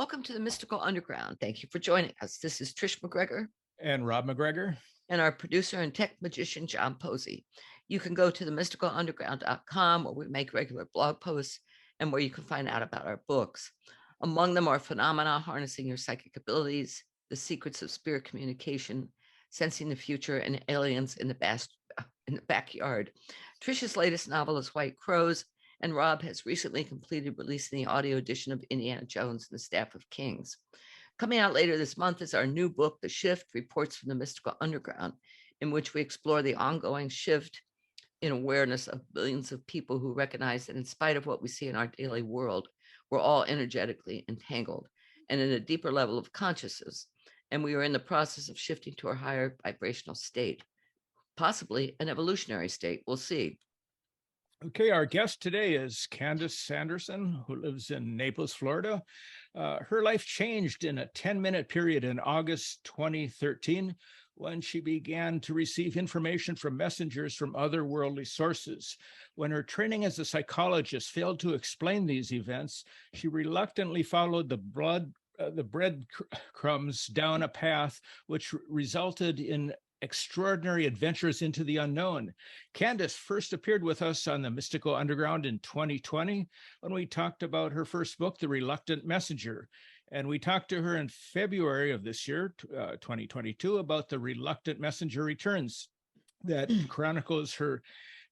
Welcome to the Mystical Underground. Thank you for joining us. This is Trish MacGregor and Rob MacGregor and our producer and tech magician, John Posey. You can go to themysticalunderground.com where we make regular blog posts and where you can find out about our books. Among them are Phenomena, Harnessing Your Psychic Abilities, The Secrets of Spirit Communication, Sensing the Future, and Aliens in the Backyard. Trish's latest novel is White Crows, and Rob has recently completed releasing the audio edition of Indiana Jones and the Staff of Kings. Coming out later this month is our new book, The Shift, Reports from the Mystical Underground, in which we explore the ongoing shift in awareness of billions of people who recognize that in spite of what we see in our daily world, we're all energetically entangled and in a deeper level of consciousness, and we are in the process of shifting to a higher vibrational state, possibly an evolutionary state. We'll see. Okay, our guest today is Candace Sanderson, who lives in Naples, Florida. Her life changed in a 10-minute period in August 2013 when she began to receive information from messengers from otherworldly sources. When her training as a psychologist failed to explain these events, she reluctantly followed the breadcrumbs down a path which resulted in extraordinary adventures into the unknown. Candace first appeared with us on the Mystical Underground in 2020 when we talked about her first book, The Reluctant Messenger. And we talked to her in February of this year, 2022, about The Reluctant Messenger Returns, that chronicles her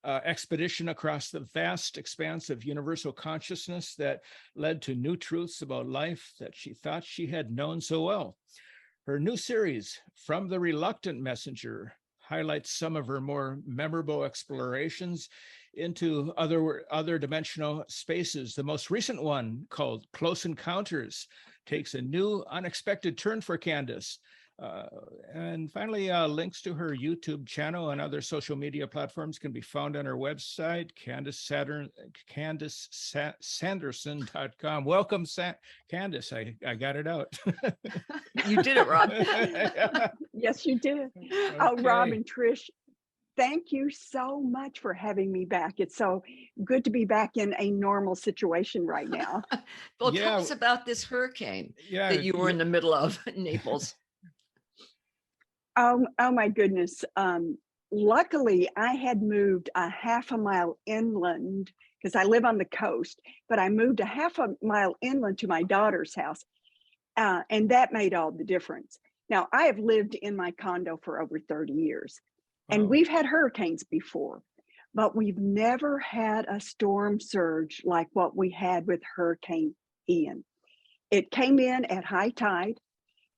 expedition across the vast expanse of universal consciousness that led to new truths about life that she thought she had known so well. Her new series, From the Reluctant Messenger, highlights some of her more memorable explorations into other dimensional spaces. The most recent one, called Close Encounters, takes a new, unexpected turn for Candace. And finally, links to her YouTube channel and other social media platforms can be found on her website, CandaceSanderson.com. Welcome, Candace. I got it out. You did it, Rob. Yes, you did. Okay. Oh, Rob and Trish, thank you so much for having me back. It's so good to be back in a normal situation right now. Well, tell us about this hurricane that you were in the middle of in Naples. Oh my goodness. Luckily, I had moved a half a mile inland because I live on the coast, but I moved a half a mile inland to my daughter's house. And that made all the difference. Now, I have lived in my condo for over 30 years, and we've had hurricanes before, but we've never had a storm surge like what we had with Hurricane Ian. It came in at high tide,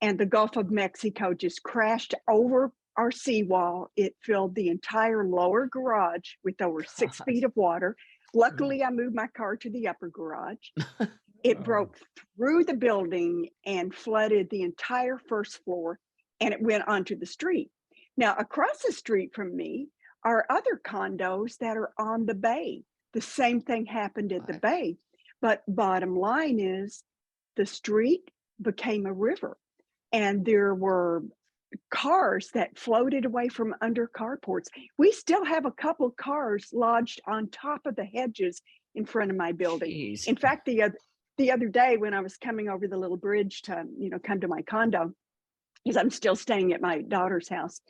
and the Gulf of Mexico just crashed over our seawall. It filled the entire lower garage with over 6 feet of water. Luckily, I moved my car to the upper garage. It broke through the building and flooded the entire first floor, and it went onto the street. Now, across the street from me are other condos that are on the bay. The same thing happened at the bay. But bottom line is the street became a river, and there were cars that floated away from under carports. We still have a couple cars lodged on top of the hedges in front of my building. Jeez. In fact, the other day when I was coming over the little bridge to, come to my condo, because I'm still staying at my daughter's house,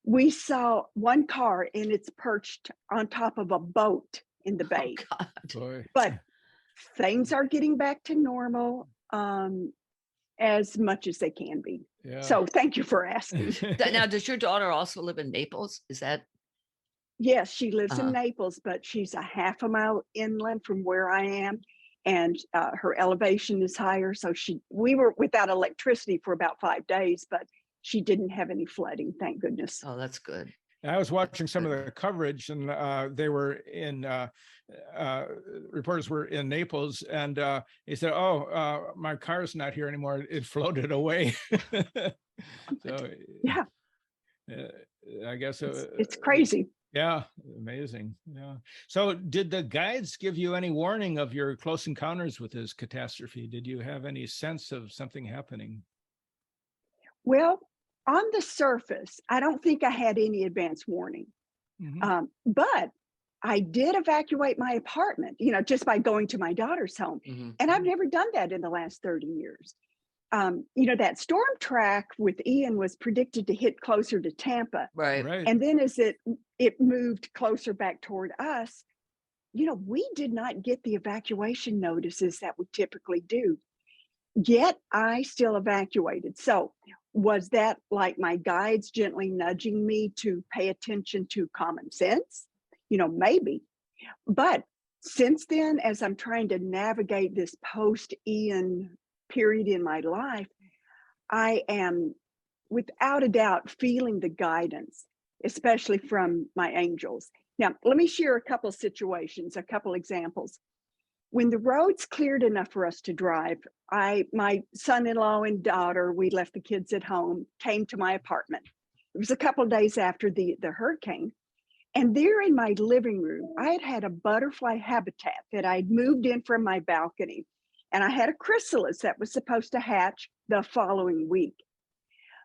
we saw one car and it's perched on top of a boat in the bay. Oh, God. But things are getting back to normal as much as they can be. Yeah. So thank you for asking. Now, does your daughter also live in Naples? Is that? Yes, she lives in Naples, but she's a half a mile inland from where I am. And her elevation is higher. So we were without electricity for about 5 days, but she didn't have any flooding, thank goodness. Oh, that's good. I was watching some of the coverage, and they were in, reporters were in Naples, and he said, my car's not here anymore. It floated away. So, yeah. I guess it's crazy. Yeah, amazing. Yeah. So did the guides give you any warning of your close encounters with this catastrophe? Did you have any sense of something happening? Well, on the surface, I don't think I had any advance warning. Mm-hmm. But I did evacuate my apartment, just by going to my daughter's home. Mhm. And I've never done that in the last 30 years. That storm track with Ian was predicted to hit closer to Tampa. Right. Right. And then as it moved closer back toward us, we did not get the evacuation notices that we typically do. Yet I still evacuated. So was that like my guides gently nudging me to pay attention to common sense? Maybe. But since then, as I'm trying to navigate this post-Ian period in my life, I am without a doubt feeling the guidance, especially from my angels. Now, let me share a couple situations, a couple examples. When the roads cleared enough for us to drive, my son-in-law and daughter, we left the kids at home, came to my apartment. It was a couple of days after the hurricane. And there in my living room, I had a butterfly habitat that I'd moved in from my balcony. And I had a chrysalis that was supposed to hatch the following week.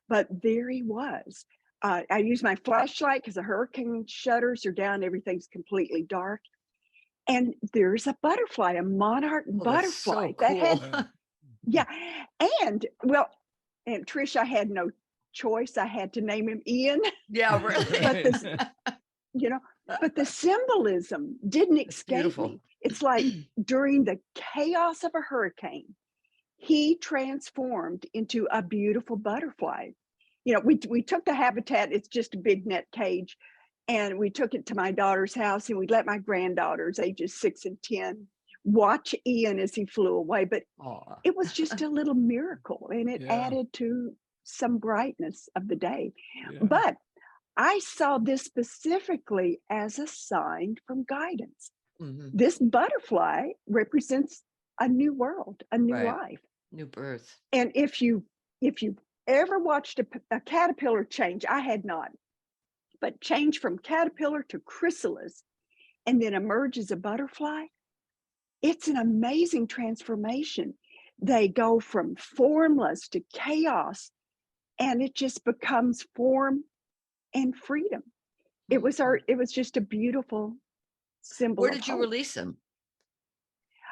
But there he was. I used my flashlight because the hurricane shutters are down, everything's completely dark. And there's a butterfly, a monarch butterfly So that had, cool. yeah. And and Trish, I had no choice. I had to name him Ian. Yeah, really. But the symbolism didn't escape beautiful. me. It's like during the chaos of a hurricane, he transformed into a beautiful butterfly. We took the habitat, it's just a big net cage, and we took it to my daughter's house, and we let my granddaughters, ages 6 and 10, watch Ian as he flew away. But Aw. it was just a little miracle, and it Yeah. added to some brightness of the day. Yeah. But I saw this specifically as a sign from guidance. Mhm. This butterfly represents a new world, a new Right. life. New birth. And if you ever watched a caterpillar change, I had not, but change from caterpillar to chrysalis and then emerge as a butterfly, it's an amazing transformation. They go from formless to chaos, and it just becomes form and freedom. It was just a beautiful symbol Where of did you hope. release him?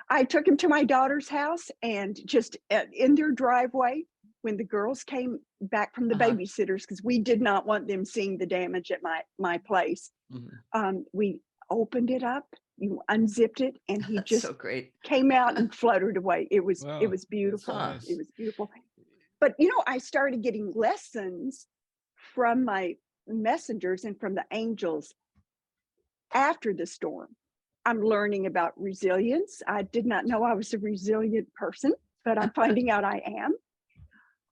I took him to my daughter's house, and just in their driveway, when the girls came back from the babysitters, because we did not want them seeing the damage at my place, we opened it up, you unzipped it, and he That's just so great. came out and fluttered away. It was Wow, beautiful. that's nice. It was beautiful. But I started getting lessons from my messengers and from the angels after the storm. I'm learning about resilience. I did not know I was a resilient person, but I'm finding out I am.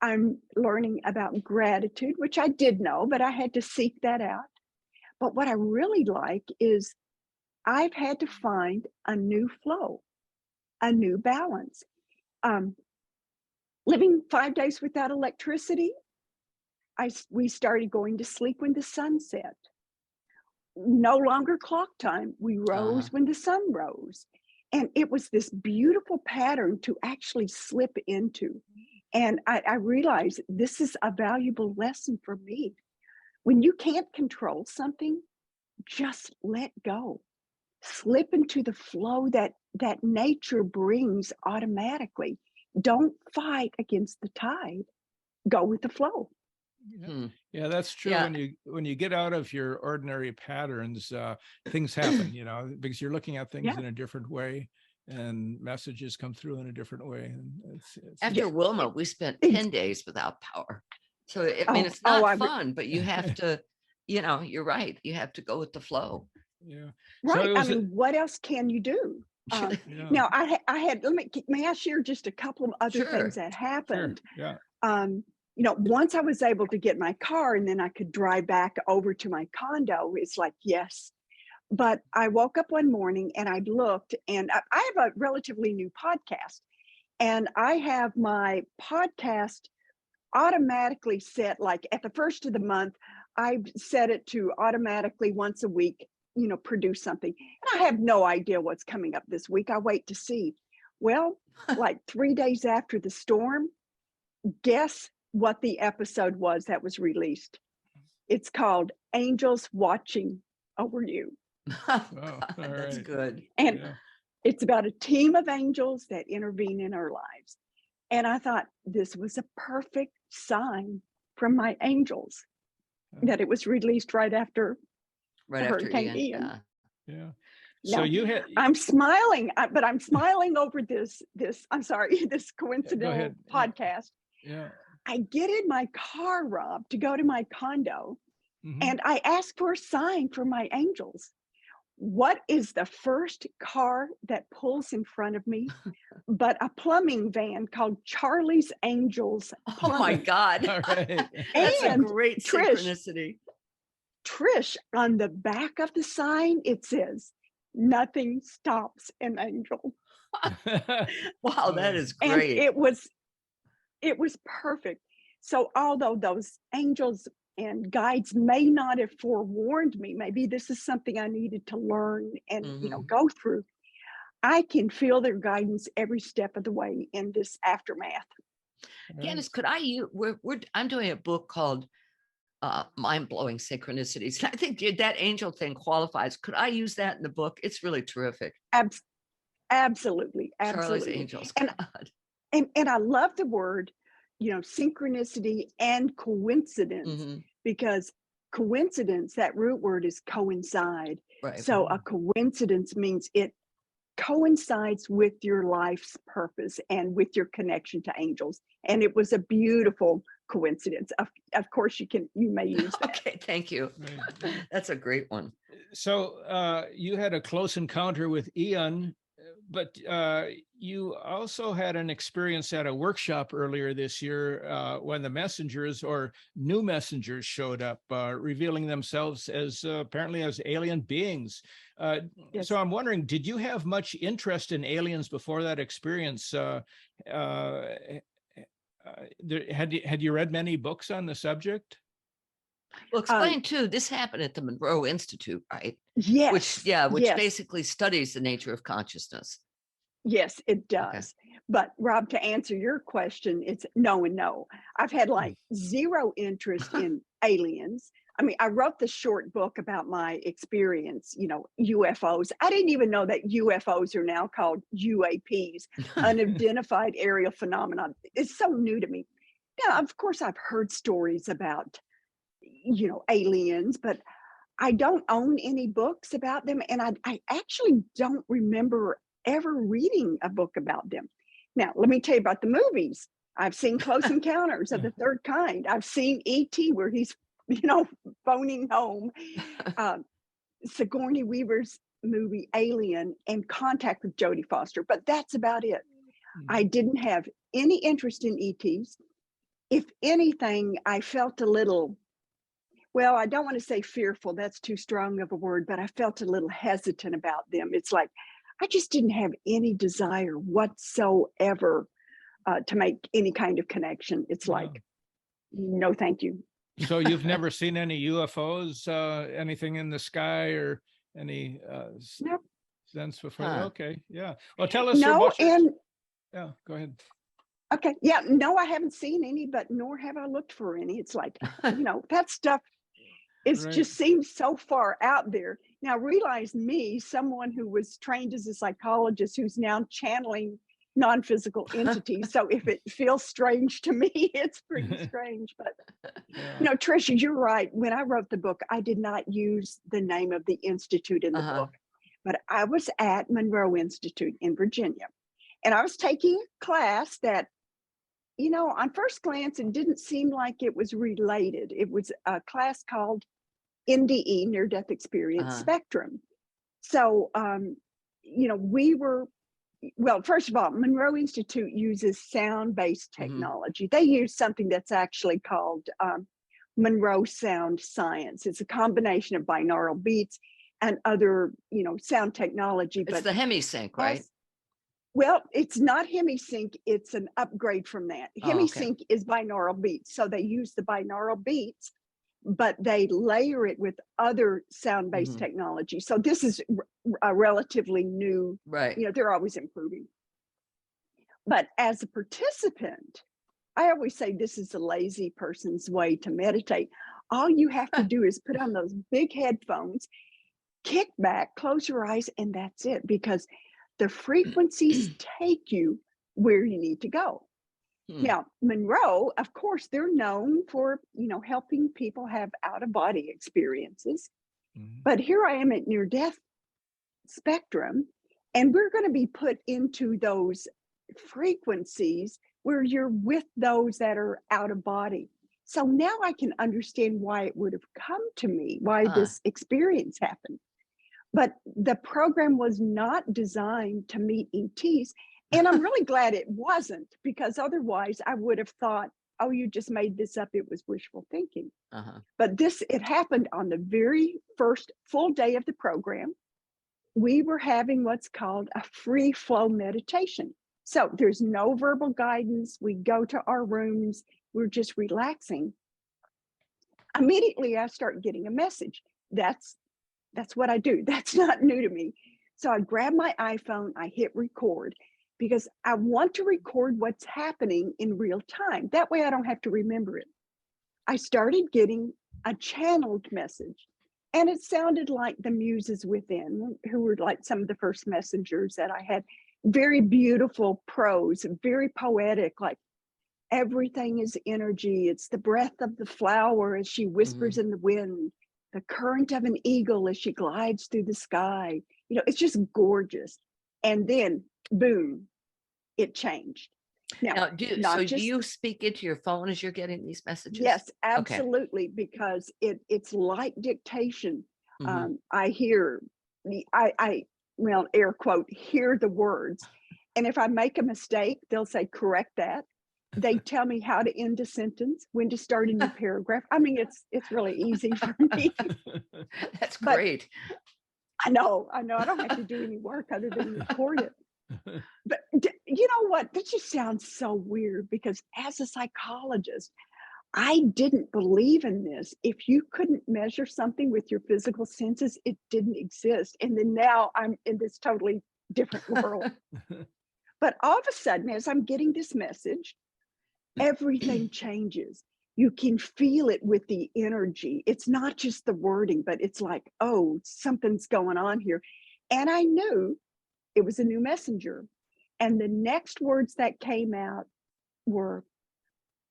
I'm learning about gratitude, which I did know, but I had to seek that out. But what I really like is I've had to find a new flow, a new balance. Living 5 days without electricity, we started going to sleep when the sun set. No longer clock time. We rose when the sun rose. And it was this beautiful pattern to actually slip into. And I realized this is a valuable lesson for me. When you can't control something, just let go. Slip into the flow that nature brings automatically. Don't fight against the tide. Go with the flow. Yeah, that's true. Yeah. When you get out of your ordinary patterns, things happen, because you're looking at things in a different way, and messages come through in a different way. And After Wilma, we spent 10 days without power. So it's not fun, but you have to, you're right. You have to go with the flow. Yeah. Right. So what else can you do? Now may I share just a couple of other things that happened? Sure. Yeah. Once I was able to get my car and then I could drive back over to my condo, it's like, yes. But I woke up one morning and I looked, and I have a relatively new podcast, and I have my podcast automatically set, like at the first of the month, I set it to automatically once a week, produce something. And I have no idea what's coming up this week. I wait to see. Well, like 3 days after the storm, guess what the episode was that was released? It's called Angels Watching Over You. Oh, God, all that's right. good. And Yeah. it's about a team of angels that intervene in our lives. And I thought this was a perfect sign from my angels that it was released right after Right after Hurricane Ian. Ian. Yeah. Yeah. So Now, you had, I'm smiling, but I'm smiling over this, I'm sorry, this go coincidental ahead. podcast. Yeah. I get in my car, Rob, to go to my condo, Mhm. and I ask for a sign for my angels. What is the first car that pulls in front of me but a plumbing van called Charlie's Angels Oh my Plumbing? God. All right. That's a And great Trish, synchronicity. on the back of the sign, it says, "Nothing stops an angel." Wow, that is And great. it was perfect. So although those angels and guides may not have forewarned me, maybe this is something I needed to learn and Mhm. go through. I can feel their guidance every step of the way in this aftermath. Right. Candace, could I use, I'm doing a book called Mind Blowing Synchronicities. I think that angel thing qualifies. Could I use that in the book? It's really terrific. Absolutely, Charlie's absolutely. Angels. And God. and I love the word, synchronicity and coincidence, Mhm. because coincidence, that root word is coincide. Right. So a coincidence means it coincides with your life's purpose and with your connection to angels. And it was a beautiful coincidence. Of course, you may use that. Okay, thank you. Right. That's a great one. So you had a close encounter with Ian, but you also had an experience at a workshop earlier this year when the messengers or new messengers showed up, revealing themselves as apparently as alien beings. Yes. So I'm wondering, did you have much interest in aliens before that experience? Had you read many books on the subject? Well, explain too, this happened at the Monroe Institute, right? Yes. Which Yes. basically studies the nature of consciousness. Yes, it Okay. does. But Rob, to answer your question, it's no and no. I've had like zero interest in aliens. I mean, I wrote the short book about my experience, UFOs. I didn't even know that UFOs are now called UAPs, unidentified aerial phenomenon. It's so new to me. Yeah, of course, I've heard stories about, aliens, but I don't own any books about them. And I actually don't remember ever reading a book about them. Now, let me tell you about the movies. I've seen Close Encounters of the Third Kind. I've seen E.T., where he's, phoning home. Sigourney Weaver's movie Alien and Contact with Jodie Foster. But that's about it. I didn't have any interest in ETs. If anything, I felt a little, well, I don't want to say fearful, that's too strong of a word, but I felt a little hesitant about them. It's like I just didn't have any desire whatsoever to make any kind of connection. It's like, no, thank you. So you've never seen any UFOs, anything in the sky, or any Nope. sense before? Huh. Okay, yeah. Well, tell us No, about your. and Yeah, go ahead. okay, yeah, no, I haven't seen any, but nor have I looked for any. It's like, that stuff is Right. just seems so far out there. Now, realize me, someone who was trained as a psychologist, who's now channeling non-physical entities. So if it feels strange to me, it's pretty strange. But Yeah. Tricia, you're right. When I wrote the book, I did not use the name of the institute in the book, but I was at Monroe Institute in Virginia, and I was taking a class that, on first glance, it didn't seem like it was related. It was a class called NDE, Near Death Experience Spectrum. So, we were, well, first of all, Monroe Institute uses sound-based technology. They use something that's actually called Monroe Sound Science. It's a combination of binaural beats and other, sound technology. It's the HemiSync, right? Well, it's not HemiSync. It's an upgrade from that. HemiSync is binaural beats. So they use the binaural beats, but they layer it with other sound-based technology. So this is a relatively new, right? They're always improving. But as a participant, I always say this is a lazy person's way to meditate. All you have to do is put on those big headphones, kick back, close your eyes, and that's it, because the frequencies take you where you need to go. Now, Monroe, of course, they're known for, helping people have out-of-body experiences. But here I am at near-death spectrum, and we're going to be put into those frequencies where you're with those that are out of body. So now I can understand why it would have come to me, why this experience happened. But the program was not designed to meet ETs. And I'm really glad it wasn't, because otherwise I would have thought, oh, you just made this up. It was wishful thinking. But it happened on the very first full day of the program. We were having what's called a free flow meditation. So there's no verbal guidance. We go to our rooms. We're just relaxing. Immediately, I start getting a message. That's what I do. That's not new to me. So I grab my iPhone, I hit record, because I want to record what's happening in real time. That way I don't have to remember it. I started getting a channeled message, and it sounded like the muses within, who were like some of the first messengers that I had. Very beautiful prose, very poetic, like everything is energy. It's the breath of the flower as she whispers in the wind, the current of an eagle as she glides through the sky. It's just gorgeous. And then, boom, it changed. Now, do you speak into your phone as you're getting these messages? Yes, absolutely, because it's like dictation. I hear, well, air quote, hear the words. And if I make a mistake, they'll say, correct that. They tell me how to end a sentence, when to start a new paragraph. I mean, it's really easy for me. That's great. I know. I don't have to do any work other than record it. But you know what? That just sounds so weird, because as a psychologist, I didn't believe in this. If you couldn't measure something with your physical senses, it didn't exist. And then now I'm in this totally different world. But all of a sudden, as I'm getting this message, everything changes. You can feel it with the energy. It's not just the wording, but it's like, oh, something's going on here. And I knew it was a new messenger. And the next words that came out were,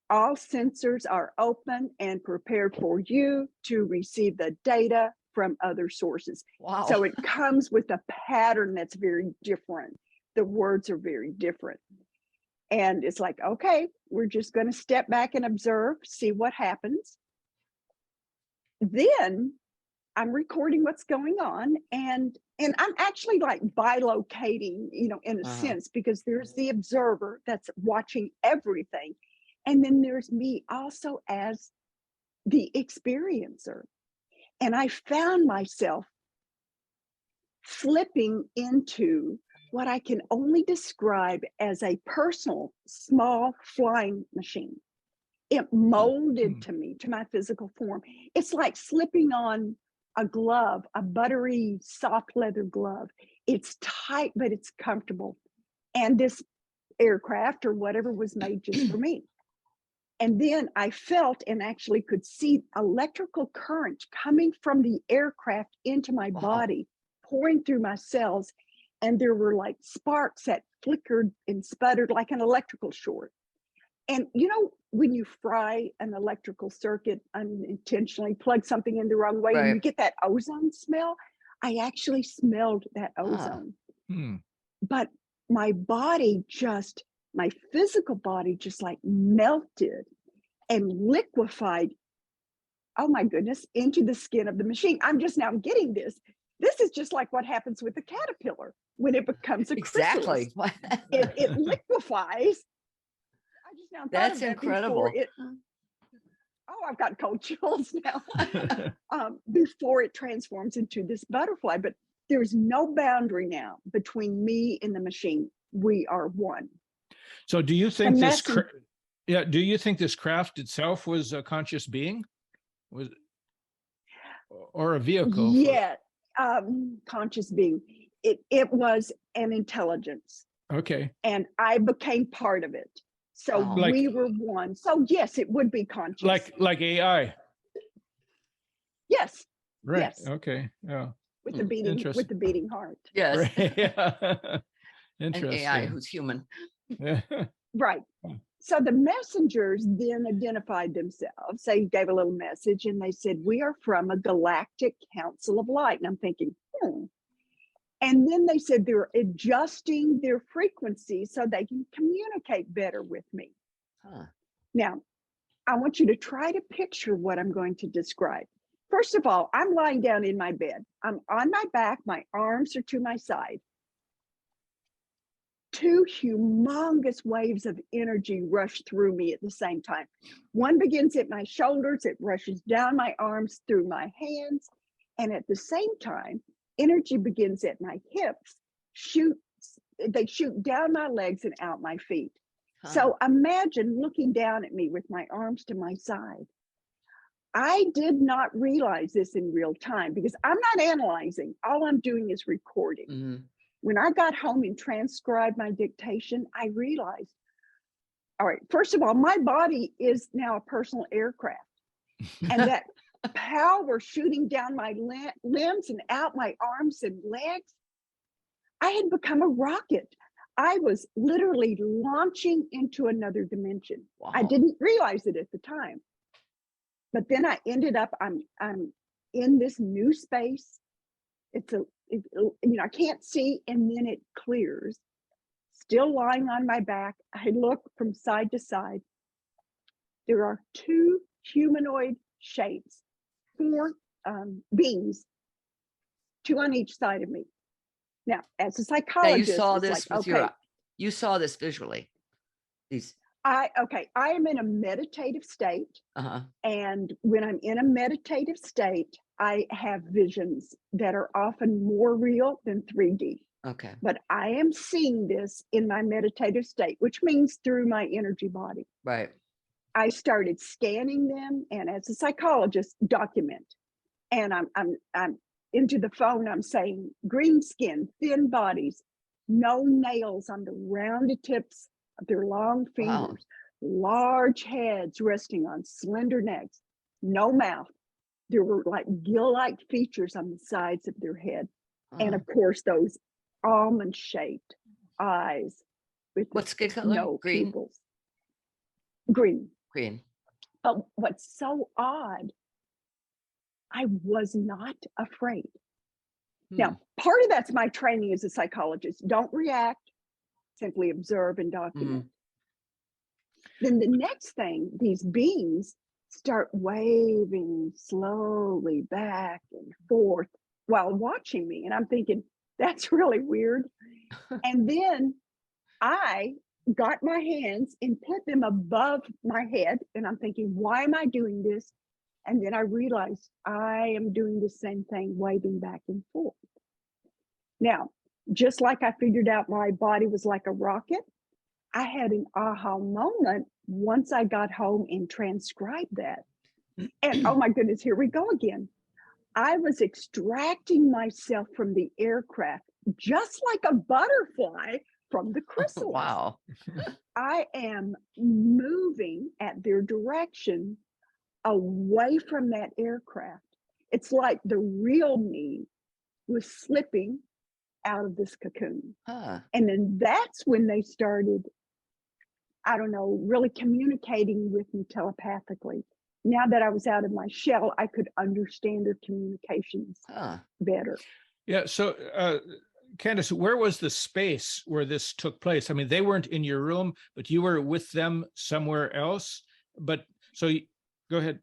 all sensors are open and prepared for you to receive the data from other sources. Wow. So it comes with a pattern that's very different. The words are very different. And it's like, okay, we're just going to step back and observe, see what happens. Then I'm recording what's going on, and I'm actually like bilocating, in a sense, because there's the observer that's watching everything. And then there's me also as the experiencer. And I found myself slipping into what I can only describe as a personal small flying machine. It molded to me, to my physical form. It's like slipping on a glove, a buttery, soft leather glove. It's tight, but it's comfortable. And this aircraft or whatever was made just for me. And then I felt and actually could see electrical current coming from the aircraft into my body, pouring through my cells. And there were like sparks that flickered and sputtered like an electrical short. And when you fry an electrical circuit unintentionally, plug something in the wrong way, and you get that ozone smell, I actually smelled that ozone. But my body my physical body just like melted and liquefied, oh my goodness, into the skin of the machine. I'm just now getting this. This is just like what happens with the caterpillar when it becomes a chrysalis. It liquefies. I just now That's incredible. I've got cold chills now. Before it transforms into this butterfly, but there's no boundary now between me and the machine. We are one. So do you think do you think this craft itself was a conscious being? Or a vehicle? Yeah, conscious being. It was an intelligence. Okay. And I became part of it. So we were one. So yes, it would be conscious. Like AI. Yes. Right. Yes. Okay. Yeah. with Hmm. the beating heart. Yes. Right. Yeah. An AI Interesting. who's human. Yeah. Right. So the messengers then identified themselves. They gave a little message and they said, "We are from a galactic council of light." And I'm thinking, And then they said they're adjusting their frequency so they can communicate better with me. Huh. Now, I want you to try to picture what I'm going to describe. First of all, I'm lying down in my bed. I'm on my back. My arms are to my side. Two humongous waves of energy rush through me at the same time. One begins at my shoulders, it rushes down my arms through my hands, and at the same time, energy begins at my hips, they shoot down my legs and out my feet. Huh. So imagine looking down at me with my arms to my side. I did not realize this in real time because I'm not analyzing. All I'm doing is recording. Mm-hmm. When I got home and transcribed my dictation, I realized, all right, first of all, my body is now a personal aircraft. And that power shooting down my limbs and out my arms and legs, I had become a rocket. I was literally launching into another dimension. Wow. I didn't realize it at the time. But then I ended up, I'm in this new space. I can't see, and then it clears. Still lying on my back, I look from side to side. There are two humanoid shapes, four beings, two on each side of me. Now, as a Now psychologist, you saw it's this like, with your, you saw this visually. These. I am in a meditative state. Uh-huh. And when I'm in a meditative state, I have visions that are often more real than 3D. Okay. But I am seeing this in my meditative state, which means through my energy body. Right. I started scanning them, and as a psychologist, document. And I'm into the phone. I'm saying green skin, thin bodies, no nails on the rounded tips of their long fingers, large heads resting on slender necks, no mouth. There were like gill-like features on the sides of their head. And of course, those almond-shaped eyes with what skin color? no Green? pupils. Green. Green. But what's so odd, I was not afraid. Now, part of that's my training as a psychologist. Don't react, simply observe and document. Then the next thing, these beings start waving slowly back and forth while watching me. And I'm thinking, that's really weird. And then I got my hands and put them above my head. And I'm thinking, why am I doing this? And then I realized I am doing the same thing, waving back and forth. Now, just like I figured out my body was like a rocket, I had an aha moment once I got home and transcribed that. And oh my goodness, here we go again. I was extracting myself from the aircraft, just like a butterfly from the chrysalis. Wow. I am moving at their direction away from that aircraft. It's like the real me was slipping out of this cocoon. And then that's when they started, I don't know, really communicating with me telepathically. Now that I was out of my shell, I could understand their communications better. Yeah. So, Candace, where was the space where this took place? I mean, they weren't in your room, but you were with them somewhere else. But so go ahead.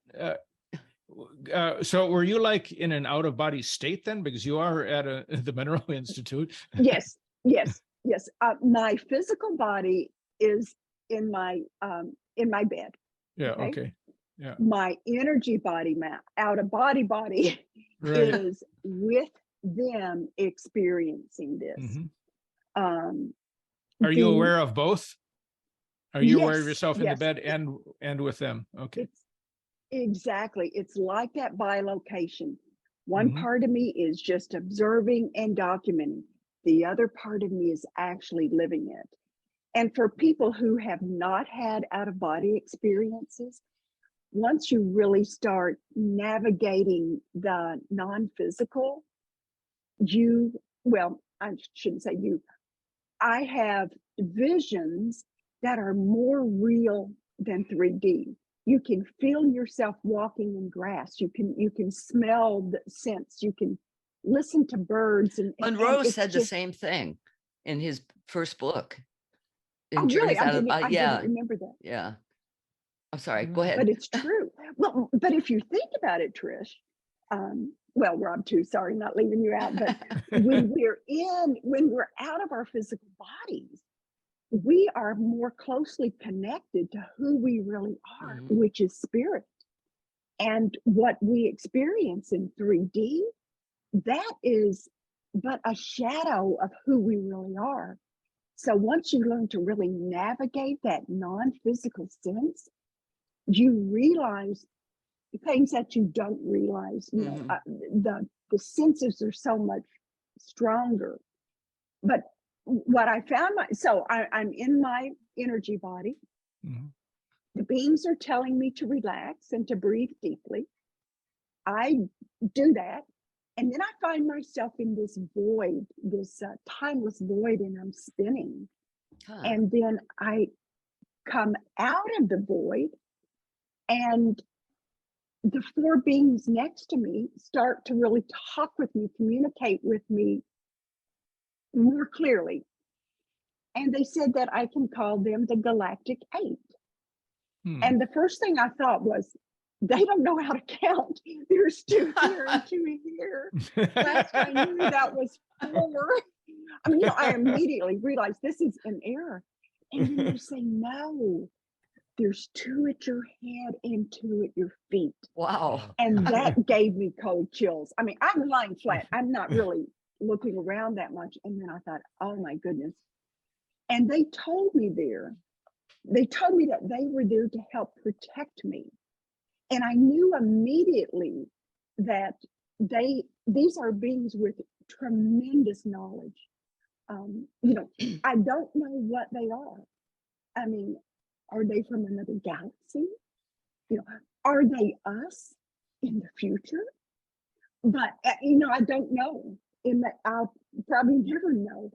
So were you like in an out-of-body state then? Because you are at the Monroe Institute. Yes. My physical body is in my bed. Yeah. Okay. Yeah. My energy body, my out-of-body body is with them experiencing this. Are you aware of both? Are you aware of yourself in the yes. bed and with them? Okay. Exactly. It's like that bilocation. One part of me is just observing and documenting. The other part of me is actually living it. And for people who have not had out-of-body experiences, once you really start navigating the non-physical, well, I shouldn't say you, I have visions that are more real than 3D. You can feel yourself walking in grass. You can smell the scents. You can listen to birds, and Monroe it's said the just, same thing in his first book, oh in really? Journeys Out of I didn't remember that, yeah. I'm sorry. Go Mm. ahead. but it's true. Well, but if you think about it, Trish, well, Rob too. Sorry, not leaving you out. But when we're out of our physical bodies, we are more closely connected to who we really are, Mhm. which is spirit. And what we experience in 3D, that is but a shadow of who we really are. So once you learn to really navigate that non-physical sense, you realize things that you don't realize. Mhm. The senses are so much stronger. But what I found, I'm in my energy body. Mhm. The beings are telling me to relax and to breathe deeply. I do that. And then I find myself in this void, this timeless void, and I'm spinning. Huh. And then I come out of the void, and the four beings next to me start to really talk with me, communicate with me more clearly. And they said that I can call them the Galactic Eight. Hmm. And the first thing I thought was, they don't know how to count. There's two here and two here. Last I knew, that was four. I mean, I immediately realized this is an error. And then they're saying, no, there's two at your head and two at your feet. Wow. And that gave me cold chills. I mean, I'm lying flat. I'm not really looking around that much. And then I thought, oh my goodness. And they told me that they were there to help protect me. And I knew immediately that these are beings with tremendous knowledge. I don't know what they are. I mean, are they from another galaxy? Are they us in the future? But I don't know. I'll probably never know.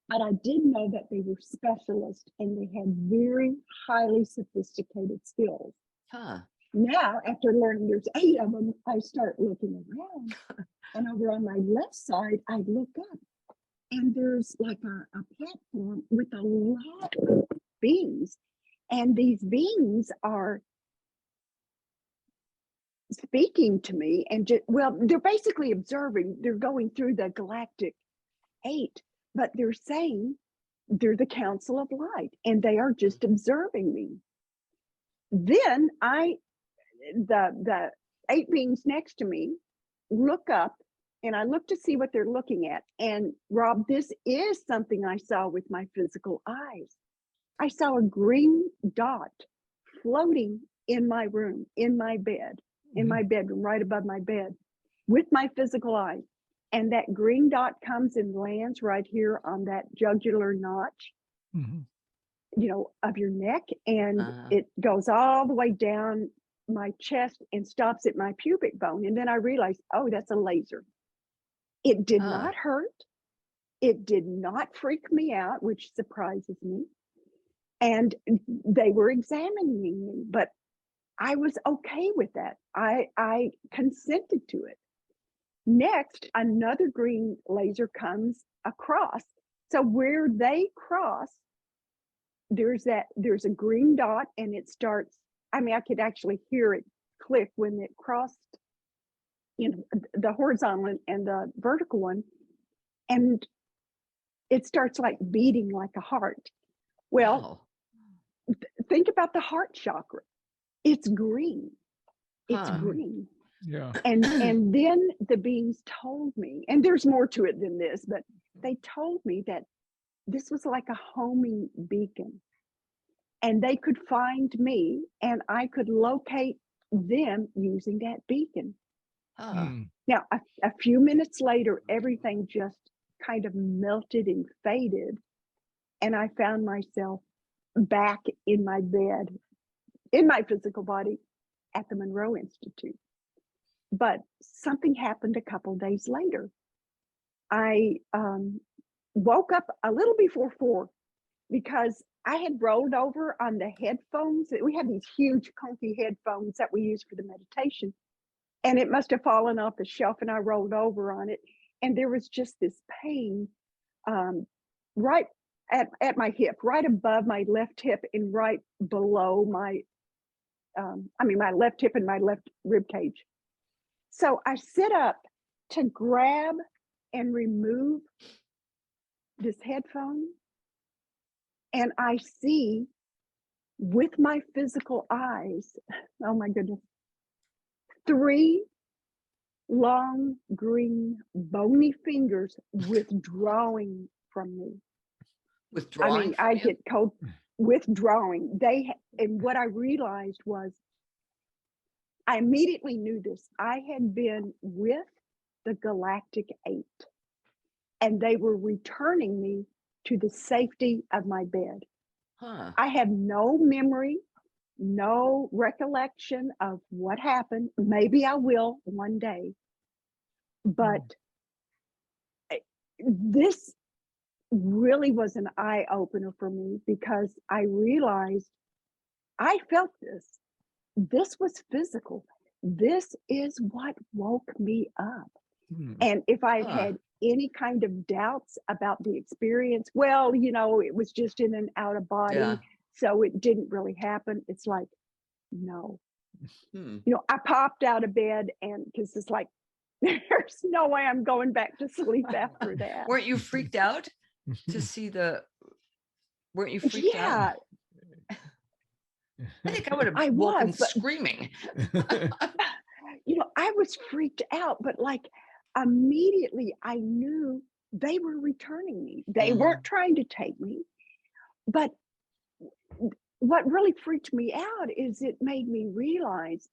But I did know that they were specialists and they had very highly sophisticated skills. Huh. Now, after learning there's 8 of them, I start looking around. And over on my left side, I look up, and there's like a platform with a lot of beings. And these beings are speaking to me, and they're basically observing. They're going through the Galactic 8, but they're saying they're the Council of Light, and they are just observing me. Then the 8 beings next to me look up, and I look to see what they're looking at. And Rob, this is something I saw with my physical eyes. I saw a green dot floating in my room, in my bed, in my bedroom, right above my bed, with my physical eyes. And that green dot comes and lands right here on that jugular notch, of your neck. And it goes all the way down my chest and stops at my pubic bone. And then I realized, oh, that's a laser. It did not hurt. It did not freak me out, which surprises me. And they were examining me, but I was okay with that. I consented to it. Next, another green laser comes across. So where they cross, there's a green dot, and it starts. I mean, I could actually hear it click when it crossed, the horizontal and the vertical one, and it starts like beating like a heart. Well, think about the heart chakra. It's green. It's green. Yeah. And then the beings told me, and there's more to it than this, but they told me that this was like a homing beacon, and they could find me and I could locate them using that beacon. Now, a few minutes later, everything just kind of melted and faded, and I found myself back in my bed, in my physical body, at the Monroe Institute. But something happened a couple days later. I woke up a little before 4 because I had rolled over on the headphones. We have these huge clunky headphones that we use for the meditation, and it must have fallen off the shelf, and I rolled over on it, and there was just this pain right at my hip, right above my left hip and right below my my left hip and my left rib cage. So I sit up to grab and remove this headphone, and I see with my physical eyes, oh my goodness, 3 long green bony fingers withdrawing from me. Withdrawing I from you? get cold. Withdrawing. And what I realized was, I immediately knew this. I had been with the Galactic 8, and they were returning me to the safety of my bed. Huh. I have no memory, no recollection of what happened. Maybe I will one day, but this really was an eye opener for me, because I realized I felt this. This was physical. This is what woke me up. And if I had any kind of doubts about the experience, well, it was just in and out of body, so it didn't really happen. It's like, no. I popped out of bed, and because it's like, there's no way I'm going back to sleep after that. Weren't you freaked out to see weren't you freaked out? I think I would have woken screaming. I was freaked out, but like immediately I knew they were returning me. They weren't trying to take me. But what really freaked me out is it made me realize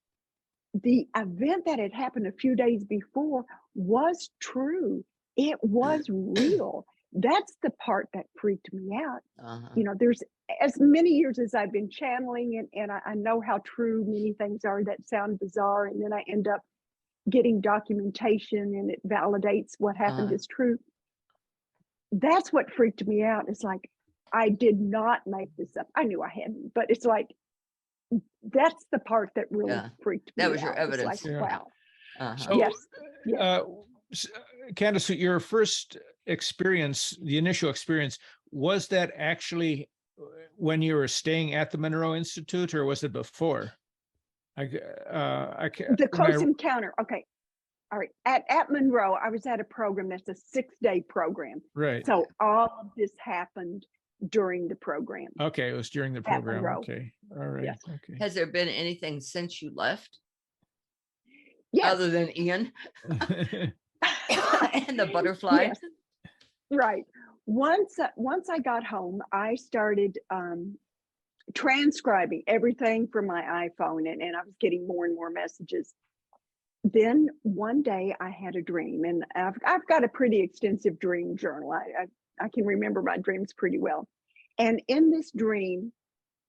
the event that had happened a few days before was true. It was real. That's the part that freaked me out. There's as many years as I've been channeling, and I know how true many things are that sound bizarre, and then I end up getting documentation and it validates what happened is true. That's what freaked me out. It's like, I did not make this up. I knew I hadn't, but it's like, that's the part that really freaked me out. That was your evidence. It's like, wow. So, yes. Candace, your first experience, the initial experience, was that actually when you were staying at the Monroe Institute, or was it before? The close encounter. Okay. All right. At Monroe, I was at a program that's a 6-day program. Right. So all of this happened during the program. Okay. It was during the program. Okay. All right. Yes. Okay. Has there been anything since you left? Yes. Other than Ian and the butterfly? Yes. Right. Once I got home, I started transcribing everything from my iPhone, and I was getting more and more messages. Then one day I had a dream, and I've got a pretty extensive dream journal. I can remember my dreams pretty well. And in this dream,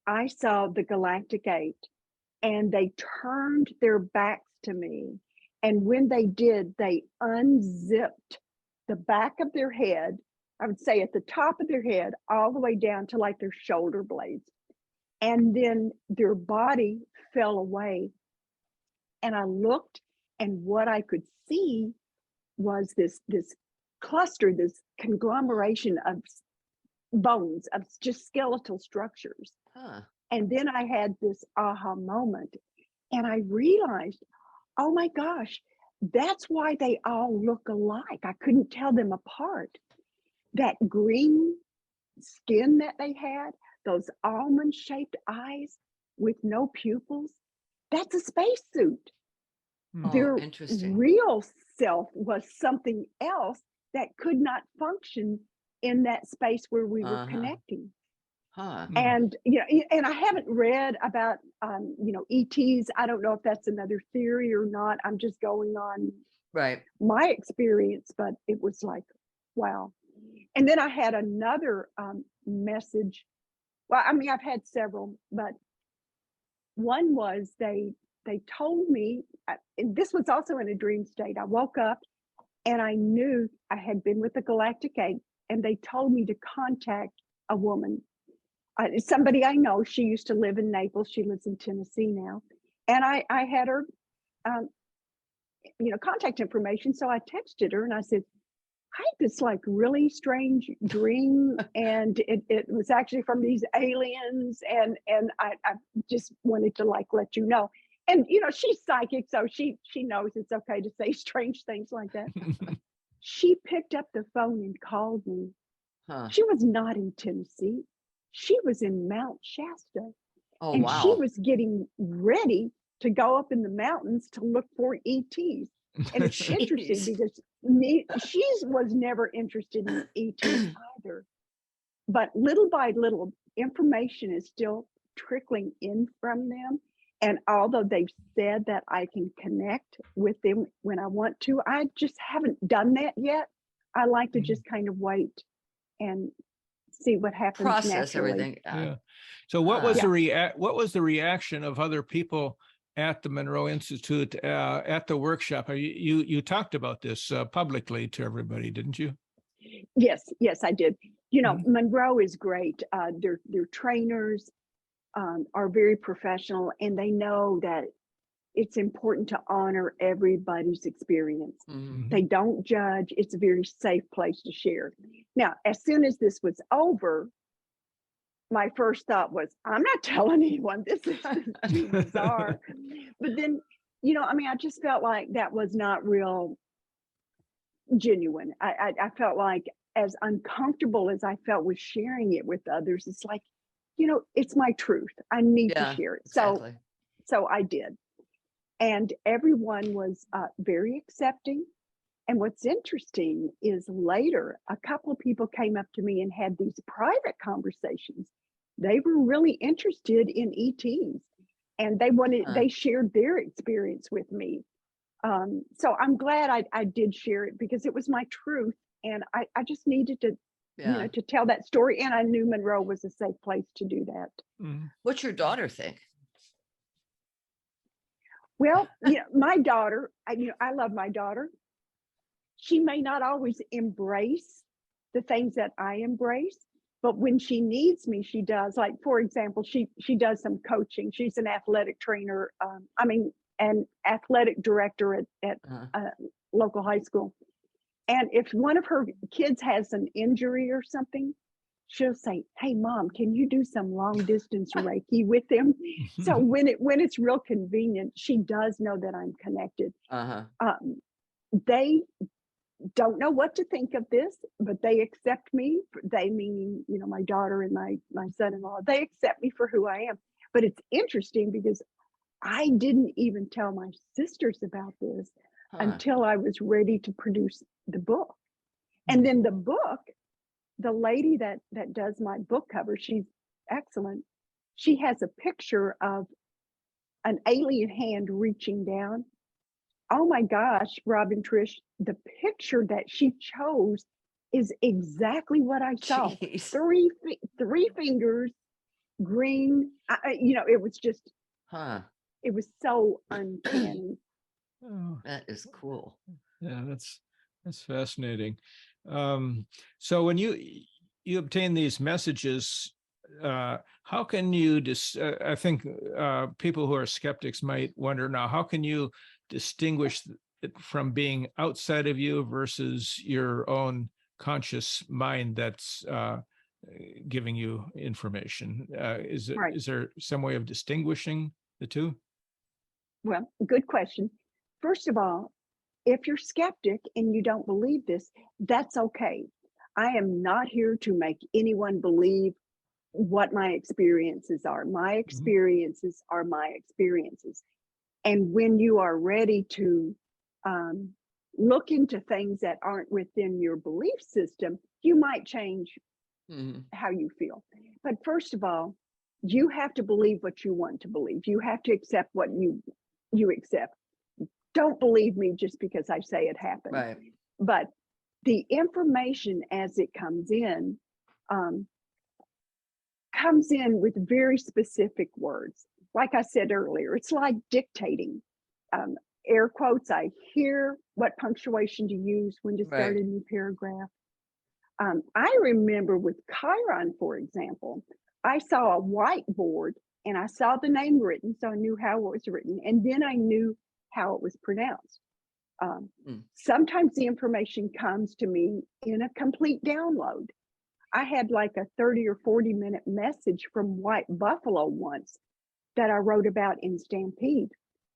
I saw the Galactic 8, and they turned their backs to me. And when they did, they unzipped the back of their head, I would say at the top of their head, all the way down to like their shoulder blades. And then their body fell away. And I looked, and what I could see was this cluster, this conglomeration of bones, of just skeletal structures. And then I had this aha moment, and I realized, oh my gosh, that's why they all look alike. I couldn't tell them apart. That green skin that they had, those almond-shaped eyes with no pupils, that's a spacesuit. Their real self was something else that could not function in that space where we were connecting. And and I haven't read about ETs. I don't know if that's another theory or not. I'm just going on my experience, but it was like, wow. And then I had another message. Well, I mean, I've had several, but one was they told me, and this was also in a dream state. I woke up And I knew I had been with the Galactic 8, and they told me to contact a woman, somebody I know. She used to live in Naples. She lives in Tennessee now. And I had her, contact information. So I texted her and I said, I had this like really strange dream, and it was actually from these aliens, and I just wanted to like let you know. And she's psychic, so she knows it's okay to say strange things like that. She picked up the phone and called me. Huh. She was not in Tennessee. She was in Mount Shasta. Oh, And she wow. was getting ready to go up in the mountains to look for ETs. And it's interesting Jeez. because she was never interested in ETs either. But little by little, information is still trickling in from them. And although they've said that I can connect with them when I want to, I just haven't done that yet. I like to just kind of wait and see what happens Process naturally. everything. Yeah. So what was Yeah. what was the reaction of other people at the Monroe Institute at the workshop? You talked about this publicly to everybody, didn't you? Yes, I did. Monroe is great. Their trainers are very professional, and they know that it's important to honor everybody's experience. Mhm. They don't judge. It's a very safe place to share. Now, as soon as this was over, my first thought was, I'm not telling anyone. This is too bizarre. But then, I just felt like that was not real genuine. I felt like, as uncomfortable as I felt with sharing it with others, it's like, it's my truth. I need to Yeah, share it. exactly. So I did. And everyone was very accepting. And what's interesting is later, a couple of people came up to me and had these private conversations. They were really interested in ETs, and they shared their experience with me. So I'm glad I did share it, because it was my truth, and I just needed to, to tell that story. And I knew Monroe was a safe place to do that. What's your daughter think? Well, my daughter, I love my daughter. She may not always embrace the things that I embrace, but when she needs me, she does. Like, for example, she does some coaching. She's an athletic trainer. An athletic director at a local high school. And if one of her kids has an injury or something, she'll say, "Hey, Mom, can you do some long distance Reiki with them?" So when it's real convenient, she does know that I'm connected. They don't know what to think of this, but they accept me. They, meaning, my daughter and my son-in-law, they accept me for who I am. But it's interesting because I didn't even tell my sisters about this until I was ready to produce the book. And then the book, the lady that does my book cover, she's excellent. She has a picture of an alien hand reaching down. Oh my gosh, Rob and Trish, the picture that she chose is exactly what I saw. Jeez. Three fingers, green. It was just, it was so uncanny. Oh, that is cool. Yeah, that's fascinating. So when you obtain these messages, how can you I think people who are skeptics might wonder now, how can you distinguish it from being outside of you versus your own conscious mind that's giving you information? Is there some way of distinguishing the two? Well, good question. First of all, if you're skeptic and you don't believe this, that's okay. I am not here to make anyone believe what my experiences are. My experiences are my experiences. And when you are ready to look into things that aren't within your belief system, you might change how you feel. But first of all, you have to believe what you want to believe. You have to accept what you accept. Don't believe me just because I say it happened. Right. But the information as it comes in with very specific words. Like I said earlier, it's like dictating. air quotes. I hear what punctuation to use when to start Right. a new paragraph. I remember with Chiron, for example, I saw a whiteboard and I saw the name written, so I knew how it was written, and then I knew how it was pronounced. Sometimes the information comes to me in a complete download. I had like a 30 or 40-minute message from White Buffalo once that I wrote about in Stampede.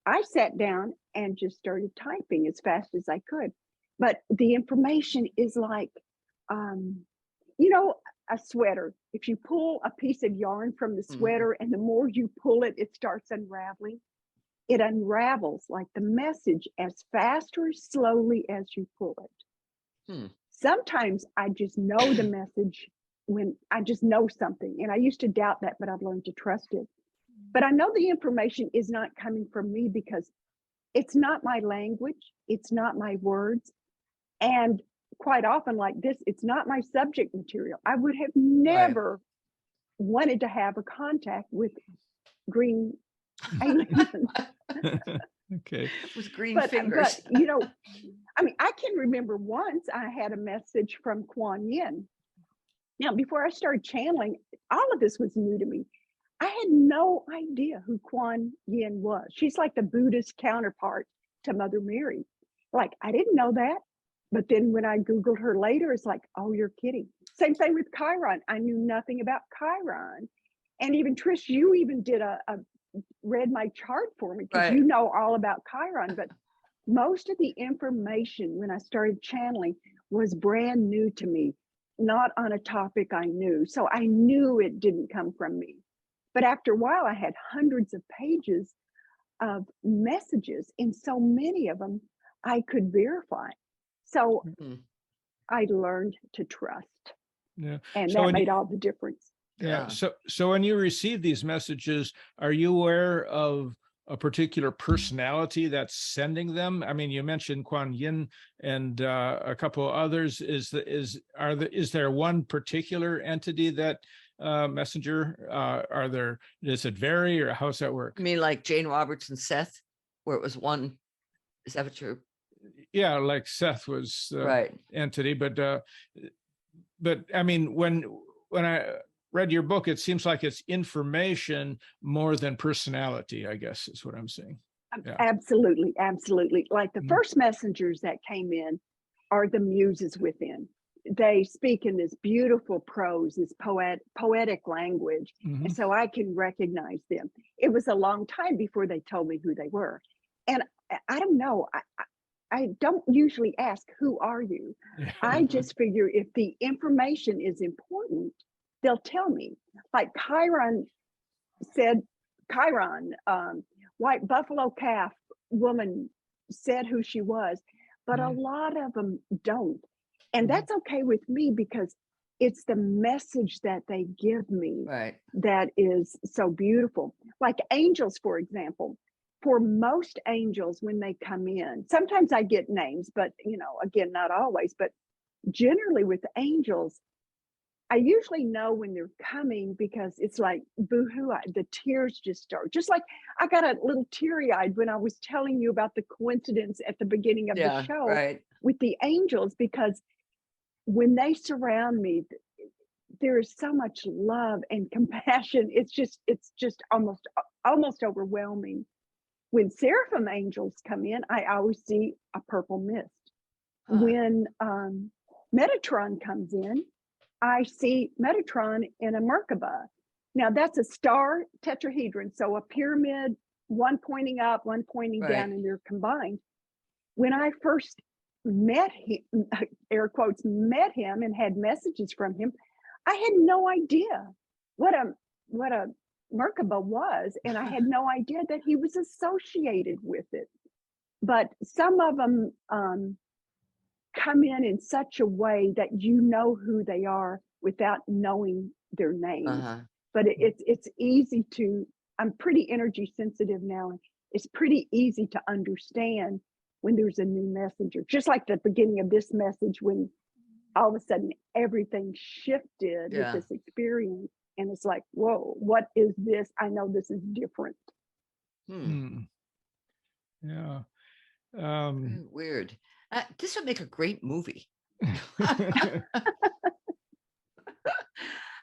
I sat down and just started typing as fast as I could. But the information is like, you know, a sweater. If you pull a piece of yarn from the sweater and the more you pull it, it starts unraveling. It unravels like the message as fast or as slowly as you pull it. Sometimes I just know the message when I just know something. And I used to doubt that, but I've learned to trust it. But I know the information is not coming from me because it's not my language. It's not my words. And quite often like this, it's not my subject material. I would have never wanted to have a contact with green aliens. Okay. With green fingers. But, you know, I mean, I can remember once I had a message from Kuan Yin. Now, before I started channeling, all of this was new to me. I had no idea who Kuan Yin was. She's like the Buddhist counterpart to Mother Mary. Like, I didn't know that. But then when I Googled her later, it's like, oh, you're kidding. Same thing with Chiron. I knew nothing about Chiron. And even Trish, you even did read my chart for me because you know all about Chiron. But most of the information when I started channeling was brand new to me, not on a topic I knew. So I knew it didn't come from me. But after a while, I had hundreds of pages of messages, and so many of them I could verify. So I learned to trust. Yeah. And so that made all the difference. Yeah. So when you receive these messages, are you aware of a particular personality that's sending them? I mean, you mentioned Kuan Yin and a couple of others. Is there one particular entity that messenger? Does it vary, or how's that work? I mean, like Jane Roberts and Seth, where it was one. Is that what you're? Yeah, like Seth was entity, but I mean, when I read your book, it seems like it's information more than personality, I guess is what I'm saying. Yeah. Absolutely. Like the first messengers that came in are the muses within. They speak in this beautiful prose, this poetic language. And so I can recognize them. It was a long time before they told me who they were. And I don't know. I don't usually ask, who are you? I just figure if the information is important, they'll tell me. Like Chiron said, White Buffalo Calf woman said who she was, but a lot of them don't. And that's okay with me because it's the message that they give me that is so beautiful. Like angels, for example. For most angels, when they come in, sometimes I get names, but, you know, again, not always, but generally with angels, I usually know when they're coming because it's like, boohoo, the tears just start. Just like I got a little teary-eyed when I was telling you about the coincidence at the beginning of the show with the angels, because when they surround me, there is so much love and compassion. It's just almost overwhelming. When seraphim angels come in, I always see a purple mist. When Metatron comes in, I see Metatron in a Merkaba. Now that's a star tetrahedron, so a pyramid, one pointing up, one pointing down, and they're combined. When I first met him, air quotes, met him and had messages from him, I had no idea what a Merkaba was, and I had no idea that he was associated with it. But some of them come in such a way that you know who they are without knowing their names. But it's easy to, I'm pretty energy sensitive now, and it's pretty easy to understand when there's a new messenger. Just like the beginning of this message, when all of a sudden everything shifted with this experience. And it's like, whoa, what is this? I know this is different. Yeah. Um, Weird. This would make a great movie.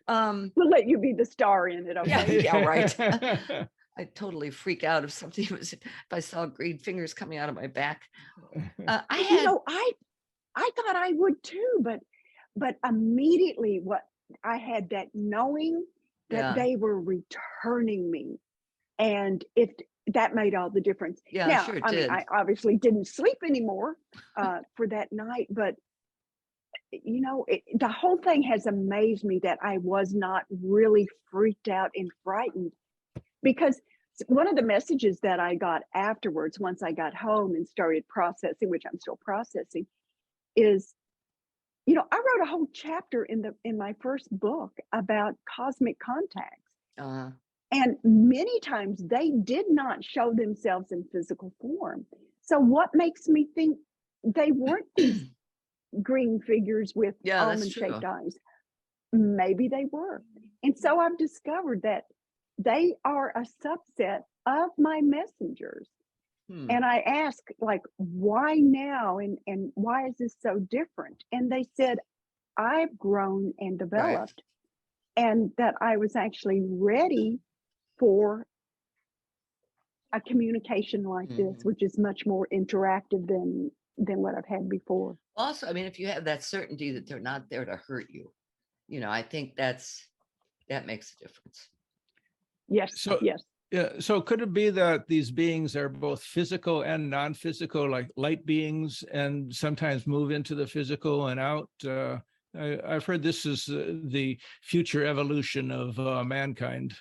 We'll let you be the star in it, okay? Yeah, right. I'd totally freak out if something was, if I saw green fingers coming out of my back. I You had, know, I thought I would too, but immediately what I had that knowing that yeah, they were returning me, and if that made all the difference. yeah, I'm Now, sure it I mean, did. I obviously didn't sleep anymore for that night, but you know, the whole thing has amazed me that I was not really freaked out and frightened, because one of the messages that I got afterwards, once I got home and started processing, which I'm still processing, is, you know, I wrote a whole chapter in my first book about cosmic contacts. Uh, And many times they did not show themselves in physical form. So what makes me think they weren't these green figures with yeah, that's almond shaped true. eyes? Maybe they were. And so I've discovered that they are a subset of my messengers. Hmm, And I asked, like, why now? And why is this so different? And they said, I've grown and right. developed, and that I was actually ready for a communication like this, Mhm. which is much more interactive than what I've had before. Also, I mean, if you have that certainty that they're not there to hurt you, I think that makes a difference. Yes, so yes. yeah, so could it be that these beings are both physical and non-physical, like light beings, and sometimes move into the physical and out? I've heard this is the future evolution of mankind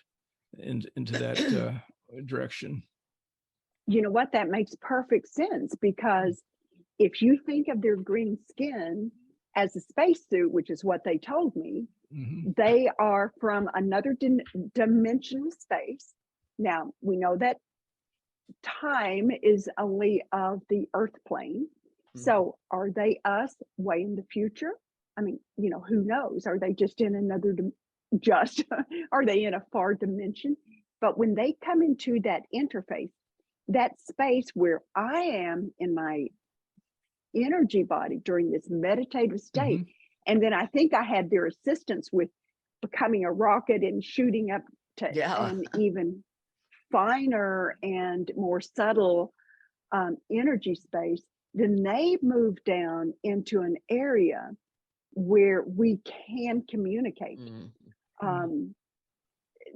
into that direction. You know what? That makes perfect sense, because if you think of their green skin as a spacesuit, which is what they told me, Hmm. they are from another dimensional space. Now, we know that time is only of the earth plane. Mhm. So are they us way in the future? I mean, you know, who knows? Are they just in another, just, are they in a far dimension? But when they come into that interface, that space where I am in my energy body during this meditative state, Hmm. and then I think I had their assistance with becoming a rocket and shooting up to Yeah. an even finer and more subtle energy space, then they move down into an area where we can communicate. Mhm. Um,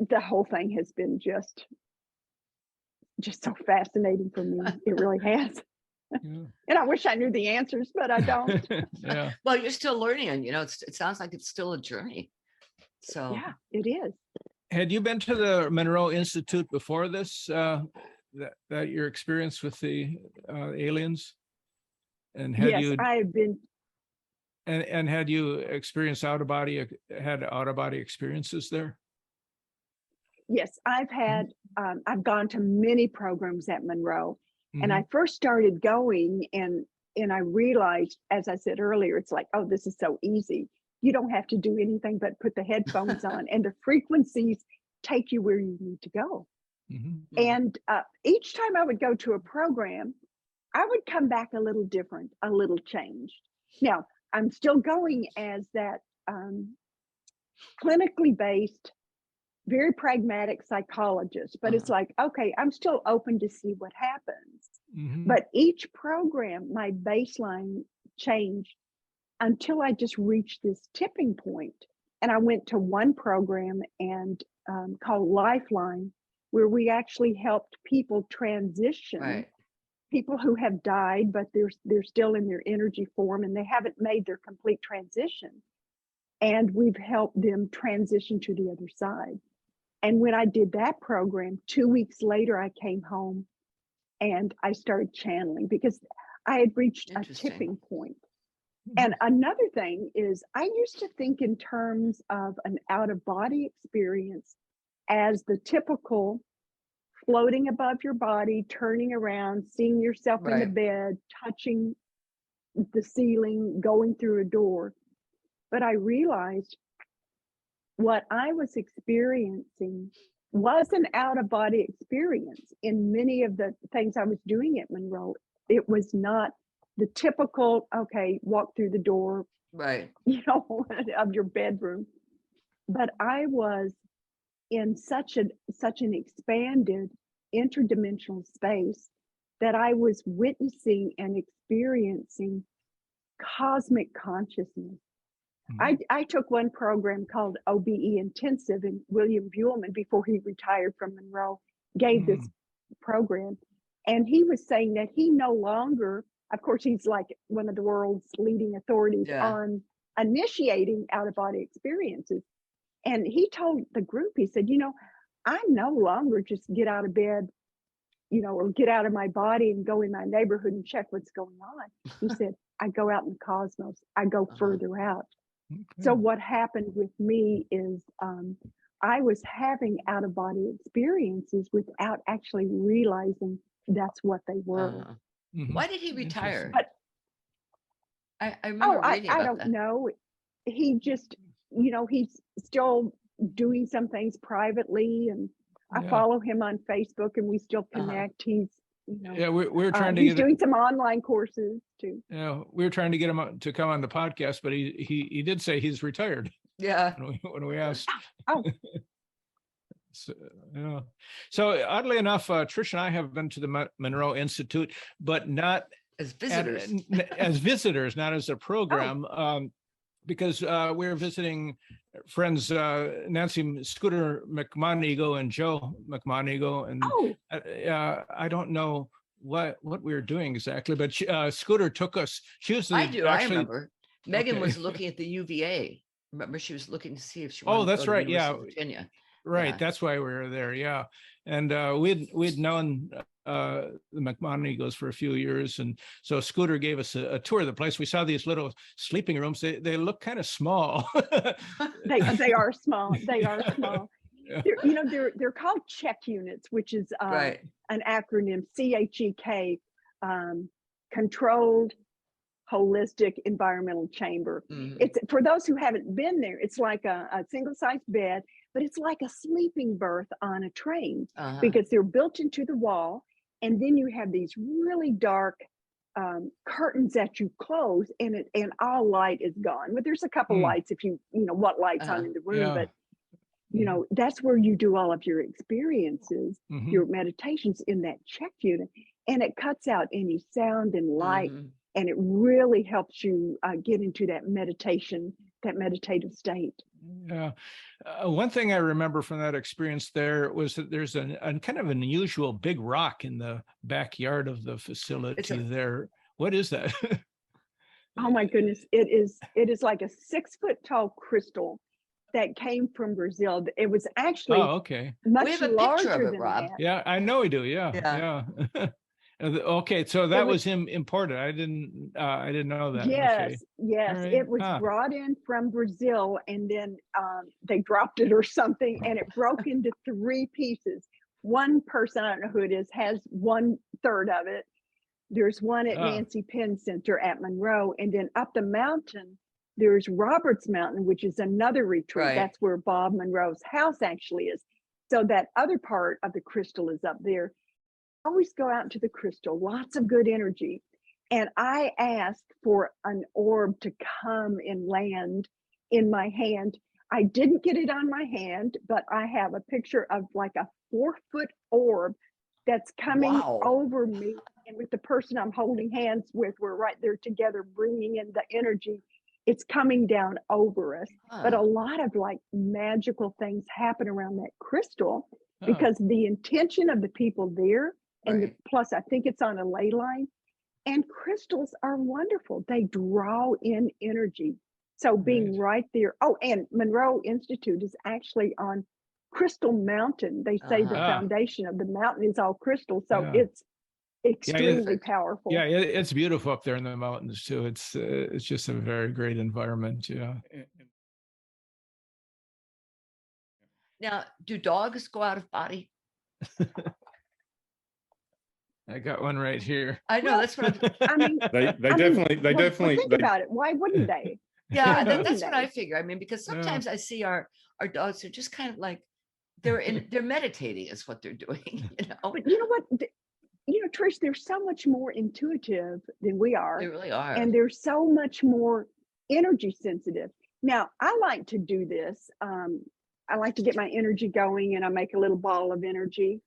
the whole thing has been just so fascinating for me. It really has. Yeah. And I wish I knew the answers, but I don't. Yeah. Well, you're still learning, and it sounds like it's still a journey. So Yeah, it is. Had you been to the Monroe Institute before this? That your experience with the aliens, and Yes, I've been. had you experienced had out of body experiences there? Yes, I've had. I've gone to many programs at Monroe, and Mm-hmm. I first started going, and I realized, as I said earlier, it's like, oh, this is so easy. You don't have to do anything but put the headphones on, and the frequencies take you where you need to go. Mm-hmm. mm, And each time I would go to a program, I would come back a little different, a little changed. Now, I'm still going as that clinically based, very pragmatic psychologist, but it's uh, like, okay, I'm still open to see what happens. Mm-hmm. But each program, my baseline changed until I just reached this tipping point. And I went to one program and called Lifeline, where we actually helped people transition, right. people who have died, but they're still in their energy form and they haven't made their complete transition. And we've helped them transition to the other side. And when I did that program, 2 weeks later, I came home and I started channeling, because I had reached a Interesting. tipping point. And another thing is, I used to think in terms of an out of body experience as the typical floating above your body, turning around, seeing yourself in the Right. bed, touching the ceiling, going through a door. But I realized what I was experiencing was an out of body experience in many of the things I was doing at Monroe. it was not the typical, okay, walk through the door, Right. of your bedroom. But I was in such an expanded interdimensional space that I was witnessing and experiencing cosmic consciousness. I took one program called Obe Intensive, and William Buellman, before he retired from Monroe, gave this program. And he was saying that he no longer, of course, he's like one of the world's leading authorities on initiating out-of-body experiences. And he told the group, he said, I no longer just get out of bed, or get out of my body and go in my neighborhood and check what's going on. He said, I go out in the cosmos, I go further out. Okay. So what happened with me is I was having out-of-body experiences without actually realizing that's what they were. Why did he retire? But, I remember reading about I don't know. He just, he's still doing some things privately, and I follow him on Facebook, and we still connect. He's, we're trying to he's doing some online courses too. We were trying to get him to come on the podcast, but he did say he's retired. Yeah. When we asked. Oh. So oddly enough, Trish and I have been to the Monroe Institute, but not as visitors. As visitors, not as a program. Because we're visiting friends Nancy Scooter McMonigo and Joe McMonigo, and I don't know what we were doing exactly, but Scooter took us. She was I remember. Megan was looking at the UVA. Remember, she was looking to see if she wanted that's to go right. to University of Virginia. Right, that's why we were there. Yeah, and we'd known the McMonigos for a few years, and so Scooter gave us a tour of the place. We saw these little sleeping rooms. They look kind of small. they are small. They are small. Yeah. They're called check units, which is an acronym, CHEK, Controlled Holistic Environmental Chamber. It's, for those who haven't been there, it's like a single-sized bed, but it's like a sleeping berth on a train because they're built into the wall, and then you have these really dark curtains that you close, and all light is gone. But there's a couple lights if what lights on in the room, but that's where you do all of your experiences, your meditations in that check unit, and it cuts out any sound and light. And it really helps you get into that meditative state. Yeah. One thing I remember from that experience there was that there's a kind of an unusual big rock in the backyard of the facility there. What is that? Oh my goodness. It is like a 6 foot tall crystal that came from Brazil. It was actually much we have a larger picture of it, than Rob. that. Yeah, I know we do. Yeah. Okay, so that was him imported. I didn't know that. Yes, right. It was brought in from Brazil, and then they dropped it or something, and it broke into 3 pieces. One person, I don't know who it is, has 1/3 of it. There's one at Nancy Penn Center at Monroe, and then up the mountain, there's Roberts Mountain, which is another retreat. Right. That's where Bob Monroe's house actually is. So that other part of the crystal is up there. Always go out into the crystal, lots of good energy. And I asked for an orb to come and land in my hand. I didn't get it on my hand, but I have a picture of like a 4-foot orb that's coming over me. And with the person I'm holding hands with, we're right there together, bringing in the energy. It's coming down over us. But a lot of like magical things happen around that crystal because the intention of the people there, and plus I think it's on a ley line, and crystals are wonderful. They draw in energy. So being right there. Oh, and Monroe Institute is actually on Crystal Mountain. They say the foundation of the mountain is all crystal. So it's extremely powerful. Yeah, it's beautiful up there in the mountains too. It's just a very great environment. Yeah. Now, do dogs go out of body? I got one right here. I know, that's what I mean. They definitely think about it. Why wouldn't they? Yeah, that's what I figure. I mean, because sometimes I see our dogs are just kind of like they're meditating is what they're doing. But you know what? Trish, they're so much more intuitive than we are. They really are. And they're so much more energy sensitive. Now, I like to do this. I like to get my energy going, and I make a little ball of energy.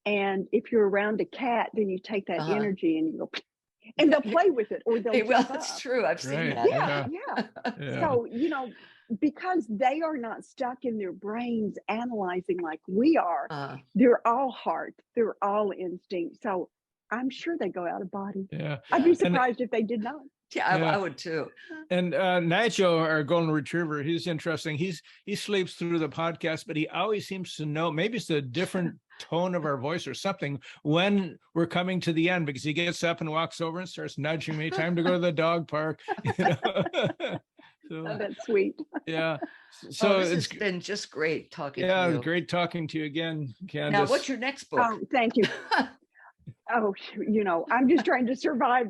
And if you're around a cat, then you take that energy and you go, and they'll play with it, or they'll Hey, well, jump that's up. true. I've seen Right. that. Yeah. So, because they are not stuck in their brains analyzing like we are, they're all heart, they're all instinct. So I'm sure they go out of body. Yeah. I'd be surprised if they did not. Yeah, I would too. And Nigel, our golden retriever, he's interesting. He sleeps through the podcast, but he always seems to know, maybe it's a different tone of our voice or something, when we're coming to the end, because he gets up and walks over and starts nudging me, time to go to the dog park. So, that's sweet. Yeah. So it's been just great talking to you. Yeah, it was great talking to you again, Candace. Now, what's your next book? Oh, thank you. I'm just trying to survive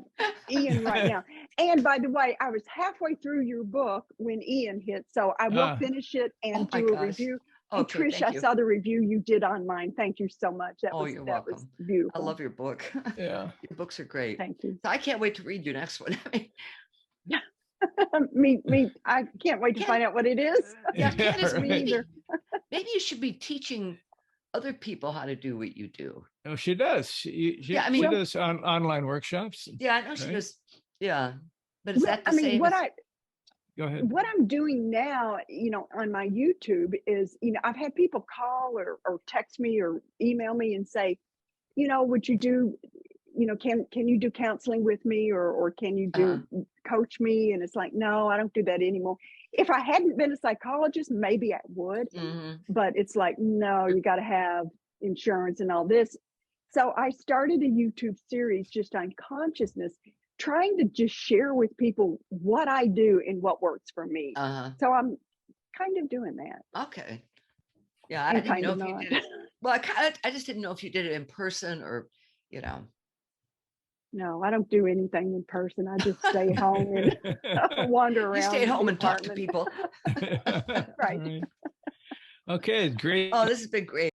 Ian right now. And by the way, I was halfway through your book when Ian hit, so I will finish it and do a review. And Trish, I saw the review you did on mine. Thank you so much. You're welcome. Was beautiful. I love your book. Yeah. Your books are great. Thank you. So I can't wait to read your next one. Me, I can't wait to find out what it is. Yeah, Candace, me either. Maybe you should be teaching other people how to do what you do. Oh, she does. She does online workshops. Yeah, I know she does. Yeah, but is that the same? Go ahead. What I'm doing now, on my YouTube is, I've had people call or text me or email me and say, would you do, can you do counseling with me, or can you do coach me? And it's like, no, I don't do that anymore. If I hadn't been a psychologist, maybe I would, but it's like, no, you got to have insurance and all this. So I started a YouTube series just on consciousness, trying to just share with people what I do and what works for me. So I'm kind of doing that. Okay. Yeah, I didn't know if you did it. Well, I just didn't know if you did it in person or, No, I don't do anything in person. I just stay home and wander around. You stay at home and talk to people. Right. Okay, great. Oh, this has been great.